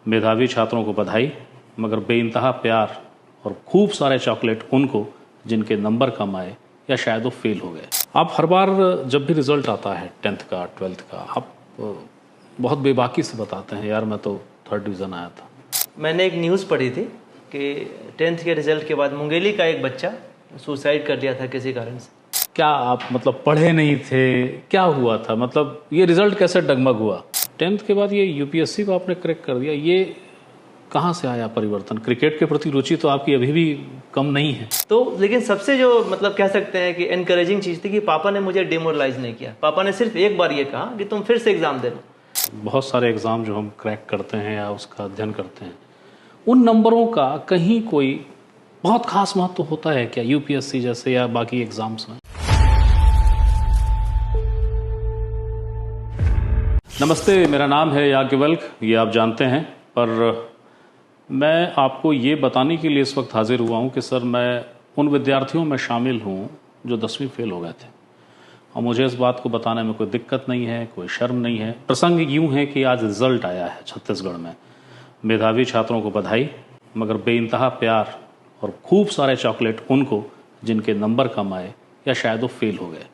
मेधावी छात्रों को बधाई, मगर बेइंतहा प्यार और खूब सारे चॉकलेट उनको जिनके नंबर कम आए या शायद वो फेल हो गए। आप हर बार जब भी रिज़ल्ट आता है 10th का 12th का, आप बहुत बेबाकी से बताते हैं यार मैं तो 3rd डिवीज़न आया था। मैंने एक न्यूज़ पढ़ी थी कि 10th के रिज़ल्ट के बाद मुंगेली का एक बच्चा सुसाइड कर लिया था किसी कारण से। क्या आप मतलब पढ़े नहीं थे, क्या हुआ था, मतलब ये रिज़ल्ट कैसे डगमग हुआ? 10th के बाद ये यूपीएससी को आपने क्रैक कर दिया, ये कहाँ से आया परिवर्तन? क्रिकेट के प्रति रुचि तो आपकी अभी भी कम नहीं है। तो लेकिन सबसे जो मतलब कह सकते हैं कि एनकरेजिंग चीज़ थी कि पापा ने मुझे डिमोरलाइज नहीं किया। पापा ने सिर्फ एक बार ये कहा कि तुम फिर से एग्ज़ाम दे लो। बहुत सारे एग्ज़ाम जो हम क्रैक करते हैं या उसका अध्ययन करते हैं, उन नंबरों का कहीं कोई बहुत खास महत्व होता है क्या यूपीएससी जैसे या बाकी एग्ज़ाम्स में? नमस्ते, मेरा नाम है याज्ञवल्क्य, ये आप जानते हैं, पर मैं आपको ये बताने के लिए इस वक्त हाजिर हुआ हूँ कि सर मैं उन विद्यार्थियों में शामिल हूँ जो 10वीं फेल हो गए थे, और मुझे इस बात को बताने में कोई दिक्कत नहीं है, कोई शर्म नहीं है। प्रसंग यूँ है कि आज रिज़ल्ट आया है छत्तीसगढ़ में। मेधावी छात्रों को बधाई, मगर बेइंतहा प्यार और खूब सारे चॉकलेट उनको जिनके नंबर कम आए या शायद वो फेल हो गए।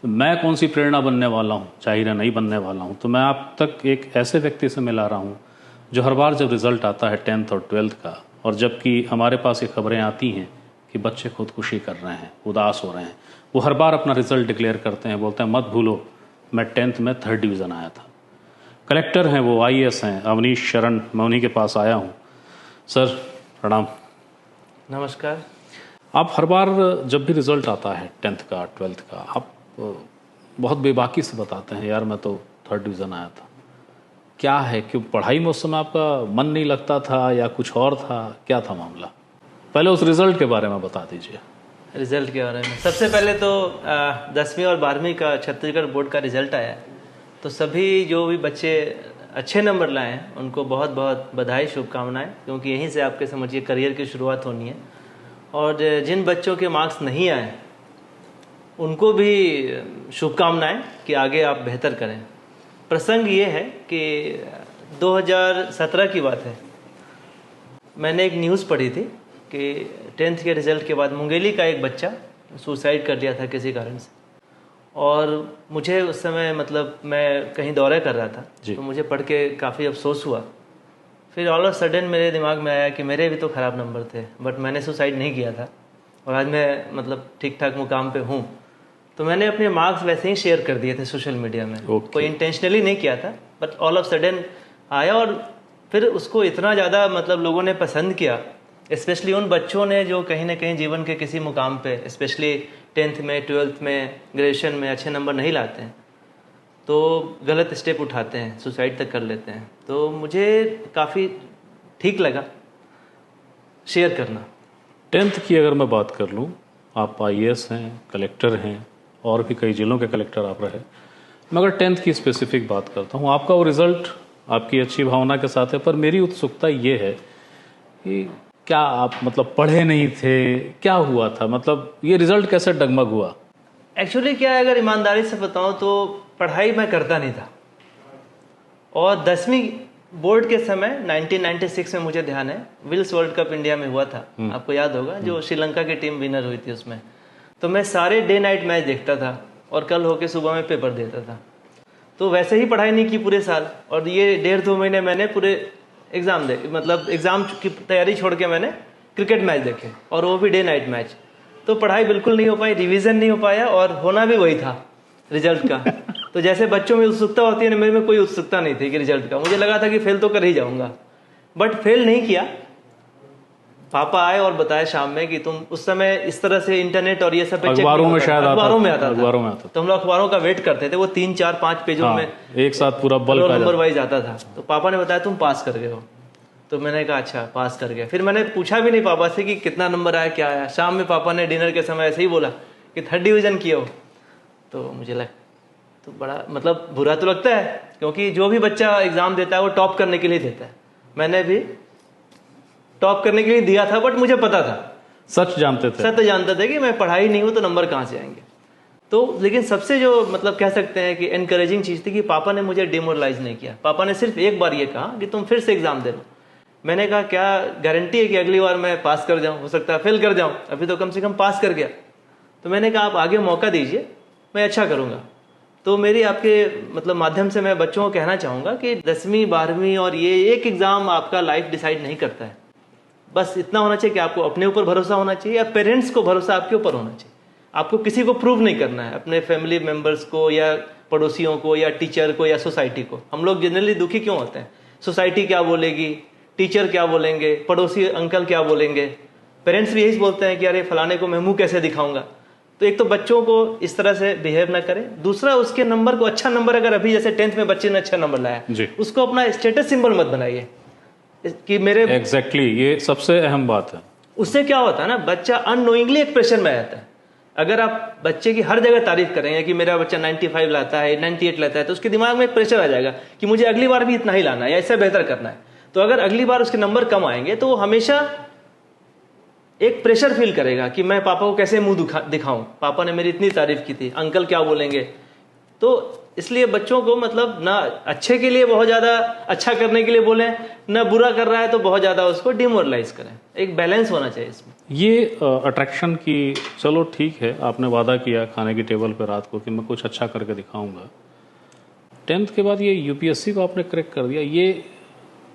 मैं कौन सी प्रेरणा बनने वाला हूँ, जाहिर है नहीं बनने वाला हूँ। तो मैं आप तक एक ऐसे व्यक्ति से मिला रहा हूँ जो हर बार जब रिज़ल्ट आता है 10th और 12th का, और जबकि हमारे पास ये खबरें आती हैं कि बच्चे खुदकुशी कर रहे हैं, उदास हो रहे हैं, वो हर बार अपना रिज़ल्ट डिक्लेयर करते हैं, बोलते हैं मत भूलो मैं 10th में 3rd डिवीज़न आया था। कलेक्टर हैं वो, IAS हैं, अवनीश शरण, मैं उन्हीं के पास आया हूँ। सर प्रणाम। नमस्कार। आप हर बार जब भी रिज़ल्ट आता है 10th का 12th का, आप बहुत बेबाकी से बताते हैं यार मैं तो 3rd डिवीज़न आया था। क्या है, क्यों पढ़ाई में उस समय आपका मन नहीं लगता था या कुछ और था, क्या था मामला? पहले उस रिज़ल्ट के बारे में बता दीजिए। रिज़ल्ट के बारे में सबसे पहले तो 10वीं और 12वीं का छत्तीसगढ़ बोर्ड का रिज़ल्ट आया, तो सभी जो भी बच्चे अच्छे नंबर लाए हैं उनको बहुत बहुत बधाई, शुभकामनाएं, क्योंकि यहीं से आपके समझिए करियर की शुरुआत होनी है। और जिन बच्चों के मार्क्स नहीं आए उनको भी शुभकामनाएं कि आगे आप बेहतर करें। प्रसंग ये है कि 2017 की बात है, मैंने एक न्यूज़ पढ़ी थी कि 10th के रिज़ल्ट के बाद मुंगेली का एक बच्चा सुसाइड कर लिया था किसी कारण से। और मुझे उस समय मतलब मैं कहीं दौरा कर रहा था, तो मुझे पढ़ के काफ़ी अफसोस हुआ। फिर ऑल ऑफ सडन मेरे दिमाग में आया कि मेरे भी तो ख़राब नंबर थे, बट मैंने सुसाइड नहीं किया था और आज मैं मतलब ठीक ठाक मुकाम पे हूँ। तो मैंने अपने मार्क्स वैसे ही शेयर कर दिए थे सोशल मीडिया में। कोई इंटेंशनली नहीं किया था, बट ऑल ऑफ सडन आया और फिर उसको इतना ज़्यादा मतलब लोगों ने पसंद किया, स्पेशली उन बच्चों ने जो कहीं ना कहीं जीवन के किसी मुकाम पे, स्पेशली 10th में, 12th में, ग्रेजुएशन में अच्छे नंबर नहीं लाते हैं, तो गलत स्टेप उठाते हैं, सुसाइड तक कर लेते हैं। तो मुझे काफ़ी ठीक लगा शेयर करना। 10th की अगर मैं बात कर लूँ, आप IAS हैं, कलेक्टर हैं, और भी कई जिलों के कलेक्टर आप रहे, मगर 10th की स्पेसिफिक बात करता हूँ। आपका वो रिज़ल्ट आपकी अच्छी भावना के साथ है, पर मेरी उत्सुकता ये है कि क्या आप मतलब पढ़े नहीं थे, क्या हुआ था, मतलब ये रिज़ल्ट कैसे डगमग हुआ? एक्चुअली क्या है, अगर ईमानदारी से बताऊँ तो पढ़ाई मैं करता नहीं था। और 10वीं बोर्ड के समय 1996 में मुझे ध्यान है, विल्स वर्ल्ड कप इंडिया में हुआ था, आपको याद होगा, जो श्रीलंका की टीम विनर हुई थी उसमें। तो मैं सारे डे नाइट मैच देखता था और कल होके सुबह में पेपर देता था। तो वैसे ही पढ़ाई नहीं की पूरे साल, और ये 1.5-2 महीने मैंने पूरे एग्ज़ाम मतलब एग्ज़ाम की तैयारी छोड़ के मैंने क्रिकेट मैच देखे, और वो भी डे नाइट मैच। तो पढ़ाई बिल्कुल नहीं हो पाई, रिवीजन नहीं हो पाया, और होना भी वही था रिजल्ट का। तो जैसे बच्चों में उत्सुकता होती है ना, मेरे में कोई उत्सुकता नहीं थी कि रिजल्ट का। मुझे लगा था कि फेल तो कर ही जाऊंगा, बट फेल नहीं किया। पापा आए और बताए शाम में कि तुम उस समय इस तरह से इंटरनेट और ये सब अखबारों में शायद अखबारों में आता था। तो हम लोग अखबारों का वेट करते थे, वो 3, 4, 5 पेजों में एक साथ पूरा नंबर वाइज आता था। तो पापा ने बताया तुम पास कर गए हो। तो मैंने कहा अच्छा पास कर गया। फिर मैंने पूछा भी नहीं पापा से कि कितना नंबर आया, क्या आया। शाम में पापा ने डिनर के समय ऐसे ही बोला कि 3rd डिवीजन किए हो। तो मुझे लगा तो बड़ा मतलब बुरा तो लगता है, क्योंकि जो भी बच्चा एग्जाम देता है वो टॉप करने के लिए देता है। मैंने भी टॉप करने के लिए दिया था, बट मुझे पता था, सच जानते थे कि मैं पढ़ाई नहीं हूं तो नंबर कहां से आएंगे। तो लेकिन सबसे जो मतलब कह सकते हैं कि एनकरेजिंग चीज थी कि पापा ने मुझे डिमोरलाइज नहीं किया। पापा ने सिर्फ एक बार ये कहा कि तुम फिर से एग्जाम दे लो। मैंने कहा क्या गारंटी है कि अगली बार मैं पास कर जाऊं, हो सकता है फेल कर जाऊं, अभी तो कम से कम पास कर गया। तो मैंने कहा आप आगे मौका दीजिए, मैं अच्छा करूंगा। तो मेरी आपके मतलब माध्यम से मैं बच्चों को कहना चाहूँगा कि 10वीं 12वीं और ये एक एग्ज़ाम आपका लाइफ डिसाइड नहीं करता है। बस इतना होना चाहिए कि आपको अपने ऊपर भरोसा होना चाहिए या पेरेंट्स को भरोसा आपके ऊपर होना चाहिए। आपको किसी को प्रूव नहीं करना है, अपने फैमिली मेम्बर्स को या पड़ोसियों को या टीचर को या सोसाइटी को। हम लोग जनरली दुखी क्यों होते हैं? सोसाइटी क्या बोलेगी, टीचर क्या बोलेंगे, पड़ोसी अंकल क्या बोलेंगे, पेरेंट्स भी यही बोलते हैं कि अरे फलाने को मैं मुंह कैसे दिखाऊंगा। तो एक तो बच्चों को इस तरह से बिहेव ना करें, दूसरा उसके नंबर को, अच्छा नंबर अगर अभी जैसे 10th में बच्चे ने अच्छा नंबर लाया, उसको अपना स्टेटस सिंबल मत बनाइए कि मेरे एग्जैक्टली ये सबसे अहम बात है। उससे क्या होता है ना, बच्चा अननोइंगली एक प्रेशर में आ जाता है। अगर आप बच्चे की हर जगह तारीफ करेंगे कि मेरा बच्चा 95 लाता है, 98 लाता है, तो उसके दिमाग में एक प्रेशर आ जाएगा कि मुझे अगली बार भी इतना ही लाना है या इससे बेहतर करना है। तो अगर अगली बार उसके नंबर कम आएंगे तो वो हमेशा एक प्रेशर फील करेगा कि मैं पापा को कैसे मुंह दिखाऊं, पापा ने मेरी इतनी तारीफ की थी, अंकल क्या बोलेंगे। तो इसलिए बच्चों को मतलब ना अच्छे के लिए बहुत ज्यादा अच्छा करने के लिए बोलें, ना बुरा कर रहा है तो बहुत ज्यादा उसको डिमोरलाइज करें। एक बैलेंस होना चाहिए इसमें। ये अट्रैक्शन की, चलो ठीक है, आपने वादा किया खाने की टेबल पर रात को कि मैं कुछ अच्छा करके दिखाऊंगा। 10th के बाद ये यूपीएससी को आपने क्रैक कर दिया, ये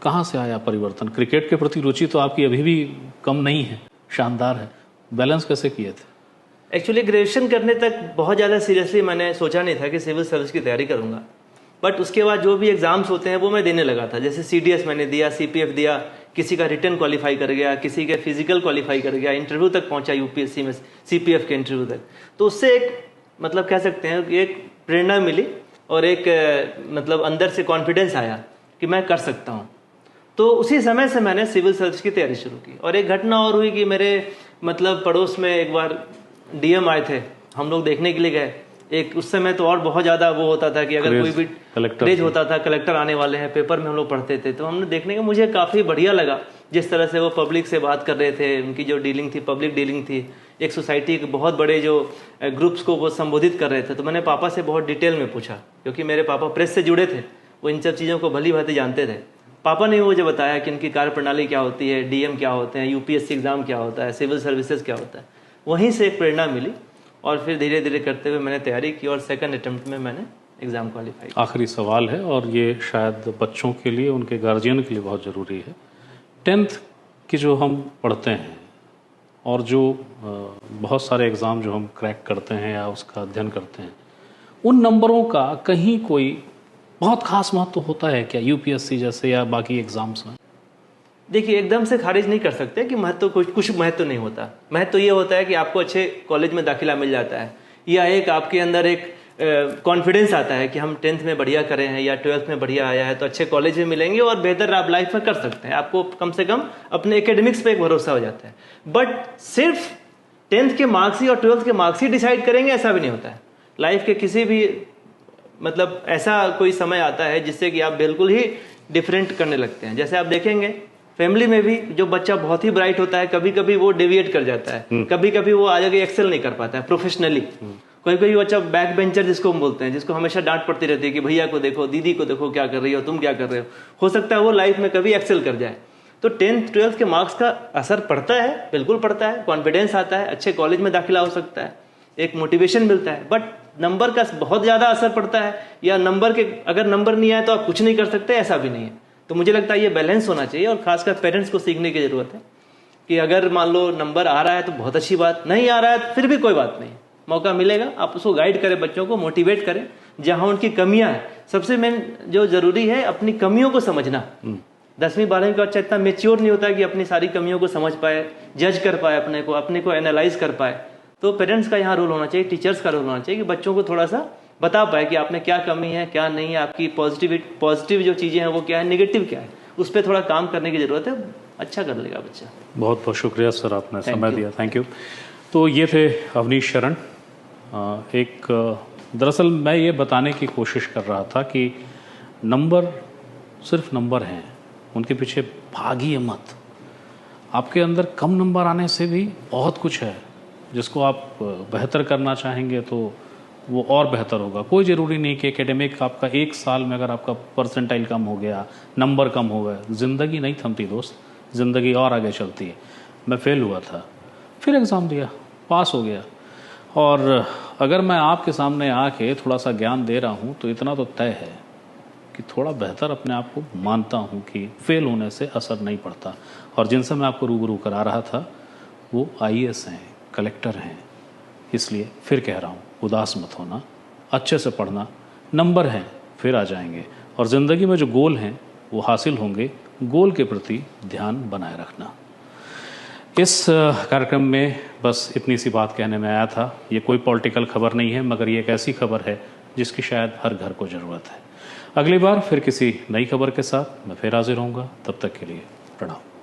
कहाँ से आया परिवर्तन? क्रिकेट के प्रति रुचि तो आपकी अभी भी कम नहीं है, शानदार है। बैलेंस कैसे किए थे? एक्चुअली ग्रेजुएशन करने तक बहुत ज़्यादा सीरियसली मैंने सोचा नहीं था कि सिविल सर्विस की तैयारी करूंगा। बट उसके बाद जो भी एग्जाम्स होते हैं वो मैं देने लगा था। जैसे सीडीएस मैंने दिया, सीपीएफ दिया, किसी का रिटर्न क्वालिफाई कर गया, किसी के फिजिकल क्वालिफाई कर गया, इंटरव्यू तक पहुंचा यूपीएससी में, सीपीएफ के इंटरव्यू तक। तो उससे एक मतलब कह सकते हैं कि एक प्रेरणा मिली और एक मतलब अंदर से कॉन्फिडेंस आया कि मैं कर सकता हूँ। तो उसी समय से मैंने सिविल सर्विस की तैयारी शुरू की। और एक घटना और हुई कि मेरे मतलब पड़ोस में एक बार डीएम आए थे, हम लोग देखने के लिए गए। एक उस समय तो और बहुत ज़्यादा वो होता था कि अगर कोई भी क्रेज होता था, कलेक्टर आने वाले हैं, पेपर में हम लोग पढ़ते थे, तो हमने देखने का मुझे काफ़ी बढ़िया लगा जिस तरह से वो पब्लिक से बात कर रहे थे। उनकी जो डीलिंग थी, पब्लिक डीलिंग थी, एक सोसाइटी के बहुत बड़े जो ग्रुप्स को वो संबोधित कर रहे थे। तो मैंने पापा से बहुत डिटेल में पूछा, क्योंकि मेरे पापा प्रेस से जुड़े थे, वो इन सब चीज़ों को भली भांति जानते थे। पापा ने मुझे बताया कि उनकी कार्यप्रणाली क्या होती है, डीएम क्या होते हैं, यूपीएससी एग्जाम क्या होता है, सिविल सर्विसेज क्या होता है। वहीं से एक प्रेरणा मिली और फिर धीरे धीरे करते हुए मैंने तैयारी की और सेकंड अटेम्प्ट में मैंने एग्जाम क्वालिफाई। आखिरी सवाल है और ये शायद बच्चों के लिए, उनके गार्जियन के लिए बहुत ज़रूरी है। 10th की जो हम पढ़ते हैं और जो बहुत सारे एग्ज़ाम जो हम क्रैक करते हैं या उसका अध्ययन करते हैं, उन नंबरों का कहीं कोई बहुत खास महत्व होता है क्या यूपीएससी जैसे या बाकी एग्जाम्स में? देखिए, एकदम से खारिज नहीं कर सकते कि महत्व कुछ महत्व नहीं होता। महत्व ये होता है कि आपको अच्छे कॉलेज में दाखिला मिल जाता है, या एक आपके अंदर एक कॉन्फिडेंस आता है कि हम 10th में बढ़िया करें हैं या 12th में बढ़िया आया है तो अच्छे कॉलेज में मिलेंगे और बेहतर आप लाइफ में कर सकते हैं। आपको कम से कम अपने एकेडमिक्स पे एक भरोसा हो जाता है। बट सिर्फ 10th के मार्क्स ही और 12th के मार्क्स ही डिसाइड करेंगे, ऐसा भी नहीं होता है। लाइफ के किसी भी मतलब ऐसा कोई समय आता है जिससे कि आप बिल्कुल ही डिफरेंट करने लगते हैं। जैसे आप देखेंगे फैमिली में भी जो बच्चा बहुत ही ब्राइट होता है, कभी कभी वो डेविएट कर जाता है, कभी कभी वो आगे एक्सेल नहीं कर पाता है प्रोफेशनली। कोई कोई बच्चा बैक बेंचर जिसको हम बोलते हैं, जिसको हमेशा डांट पड़ती रहती है कि भैया को देखो, दीदी को देखो क्या कर रही हो, तुम क्या कर रहे हो सकता है वो लाइफ में कभी एक्सेल कर जाए। तो 10th 12th के मार्क्स का असर पड़ता है, बिल्कुल पड़ता है। कॉन्फिडेंस आता है, अच्छे कॉलेज में दाखिला हो सकता है, एक मोटिवेशन मिलता है। बट नंबर का बहुत ज़्यादा असर पड़ता है, या नंबर के अगर नंबर नहीं आए तो आप कुछ नहीं कर सकते, ऐसा भी नहीं है। तो मुझे लगता है ये बैलेंस होना चाहिए और खासकर पेरेंट्स को सीखने की ज़रूरत है कि अगर मान लो नंबर आ रहा है तो बहुत अच्छी बात, नहीं आ रहा है फिर भी कोई बात नहीं, मौका मिलेगा। आप उसको गाइड करें, बच्चों को मोटिवेट करें जहाँ उनकी कमियाँ हैं। सबसे मेन जो ज़रूरी है अपनी कमियों को समझना। 10वीं 12वीं का बच्चा इतना मेच्योर नहीं होता कि अपनी सारी कमियों को समझ पाए, जज कर पाए, अपने को एनालाइज कर पाए। तो पेरेंट्स का यहाँ रोल होना चाहिए, टीचर्स का रोल होना चाहिए कि बच्चों को थोड़ा सा बता पाए कि आप में क्या कमी है, क्या नहीं है, आपकी पॉजिटिव जो चीज़ें हैं वो क्या है, नेगेटिव क्या है, उस पर थोड़ा काम करने की ज़रूरत है। अच्छा कर लेगा बच्चा। बहुत बहुत शुक्रिया सर, आपने समय दिया, थैंक यू। तो ये थे अवनीश शरण। दरअसल मैं ये बताने की कोशिश कर रहा था कि नंबर सिर्फ नंबर हैं, उनके पीछे भागिए मत। आपके अंदर कम नंबर आने से भी बहुत कुछ है जिसको आप बेहतर करना चाहेंगे तो वो और बेहतर होगा। कोई ज़रूरी नहीं कि एकेडमिक आपका 1 साल में अगर आपका परसेंटाइल कम हो गया, नंबर कम हो गए, ज़िंदगी नहीं थमती दोस्त, ज़िंदगी और आगे चलती है। मैं फेल हुआ था, फिर एग्ज़ाम दिया, पास हो गया। और अगर मैं आपके सामने आके थोड़ा सा ज्ञान दे रहा हूँ तो इतना तो तय है कि थोड़ा बेहतर अपने आप को मानता हूँ कि फेल होने से असर नहीं पड़ता। और जिनसे मैं आपको रूबरू करा रहा था वो IAS हैं, कलेक्टर हैं, इसलिए फिर कह रहा हूँ उदास मत होना, अच्छे से पढ़ना, नंबर हैं फिर आ जाएंगे, और ज़िंदगी में जो गोल हैं वो हासिल होंगे। गोल के प्रति ध्यान बनाए रखना। इस कार्यक्रम में बस इतनी सी बात कहने में आया था। ये कोई पॉलिटिकल खबर नहीं है, मगर ये एक ऐसी खबर है जिसकी शायद हर घर को ज़रूरत है। अगली बार फिर किसी नई खबर के साथ मैं फिर हाजिर होऊंगा। तब तक के लिए प्रणाम।